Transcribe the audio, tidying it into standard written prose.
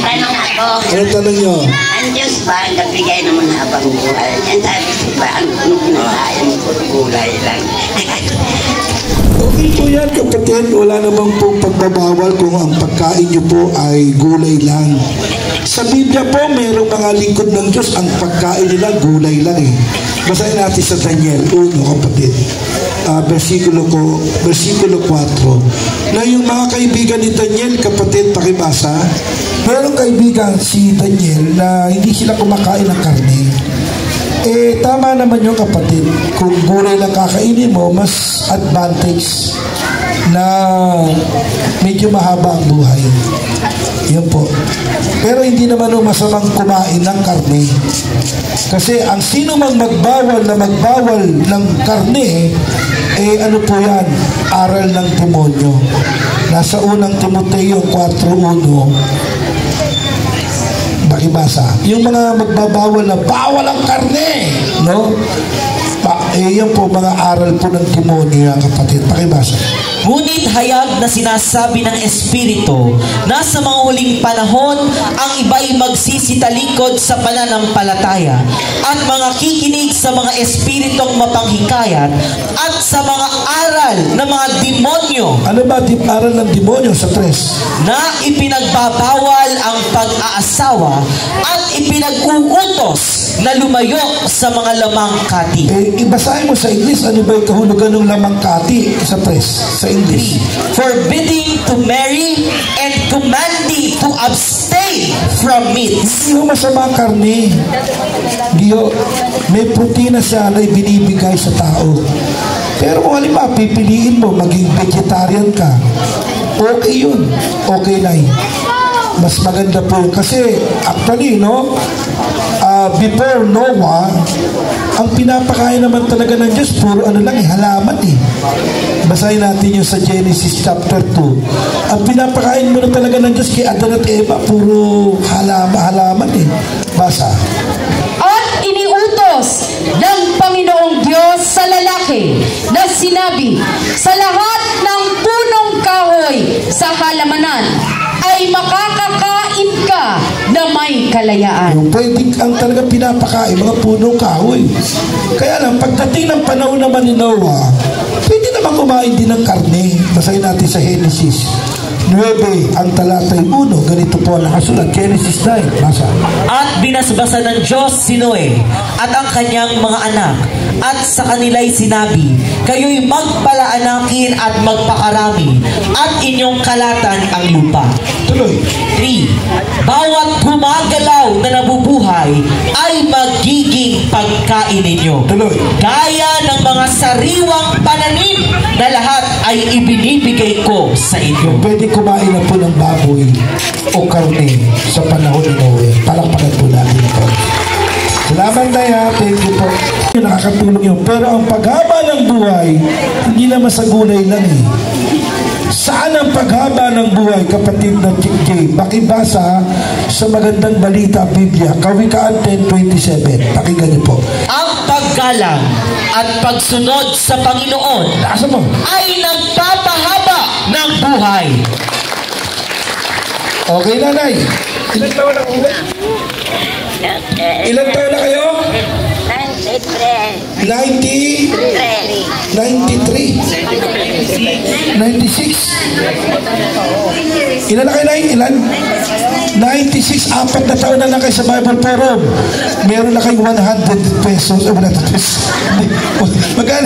tanong ako. Anong tanong nyo? Ang Diyos ba ang nabigay naman habang buhay? Yan sabi ko ba, ang pinakain ko gulay lang. Okay po yan, kapatid. Wala namang pong pagbabawal kung ang pagkain nyo po ay gulay lang. Sa Biblia po, mayroong mga lingkod ng Diyos, ang pagkain nila gulay lang eh. Basahin natin sa Daniel 1, kapatid. Versikulo 4. Na yung mga kaibigan ni Daniel, kapatid, pakibasa. Mayroong kaibigan si Daniel na hindi sila kumakain ng karne. Eh, tama naman yung kapatid. Kung gulay lang kakainin mo, mas advantage na medyo mahaba ang buhay. Yun po. Pero hindi naman masamang kumain ng karne. Kasi ang sino mang magbawal ng karne, eh ano po yan? Aral ng demonyo. Nasa unang Timoteo 4:1. Bakibasa. Yung mga magbabawal na bawal ang karne, no? Yan po mga aral po ng demonyo, kapatid. Pakibasa. Ngunit hayag na sinasabi ng Espiritu na sa mga huling panahon ang iba'y magsisitalikod sa pananampalataya at mga kikinig sa mga espiritong mapanghikayat at sa mga aral ng mga demonyo. Ano ba aral ng demonyo sa 3? Na ipinagbabawal ang pag-aasawa at ipinag-uutos na lumayo sa mga lamangkati. Ibasahin mo sa English, ano ba yung kahulugan ng lamangkati sa 3? Sa English. Forbidding to marry and commanding to abstain from meat. Hindi mo masama karne. Diyo, may protina siya na ibinibigay sa tao. Pero kung halimbawa, pipiliin mo maging vegetarian ka, okay yun. Okay na yun. Mas maganda po. Kasi actually, no, before Noah, ang pinapakain naman talaga ng Diyos, puro ano lang, halaman eh. Basahin natin yung sa Genesis chapter 2. Ang pinapakain mo na talaga ng Diyos kay Adan at Eva, puro halaman eh. Basa. At iniutos ng Panginoong Diyos sa lalaki na sinabi, sa lahat ng punong kahoy sa halamanan ay makakakain ka na may kalayaan. Yung pwede ang talaga pinapakain, mga punong kahoy. Kaya lang, pagdating ng panahon naman ni Noah, pwede naman kumain din ng karne. Basahin natin sa Genesis 9, ang talatay 1. Ganito po nakasulat. Genesis 9. Basa. At binasbasan ng Diyos si Noe at ang kanyang mga anak. At sa kanila'y sinabi, kayo'y magpalaanakin at magpakarami at inyong kalatan ang lupa. Tuloy. 3. Bawat gumagalaw na nabubuhay ay magiging pagkain ninyo. Tuloy. Gaya ng mga sariwang pananim na lahat ay ibinibigay ko sa inyo. Pwede kumain na po ng baboy o karne sa panahon ni Noe. Palakpakan po natin ito. Salamat Daya, thank you po. Nakakatulong yun. Pero ang paghaba ng buhay, hindi naman sa gulay lang eh. Saan ang paghaba ng buhay, kapatid na Chick-Jay? Pakibasa sa magandang balita Biblia, Kawikaan 10:27. Pakinggan niyo po. Ang paggalang at pagsunod sa Panginoon ay nagpapahaba ng buhay. Okay, nanay. Ilan taon na kayo? Ilan taon na kayo? 93. 93? 96? Ilan na kayo, Nay? Ilan? 96. 4 na taon na lang kayo sa Bible Forum. Meron na kayong 100 pesos. 100 pesos. Magkano?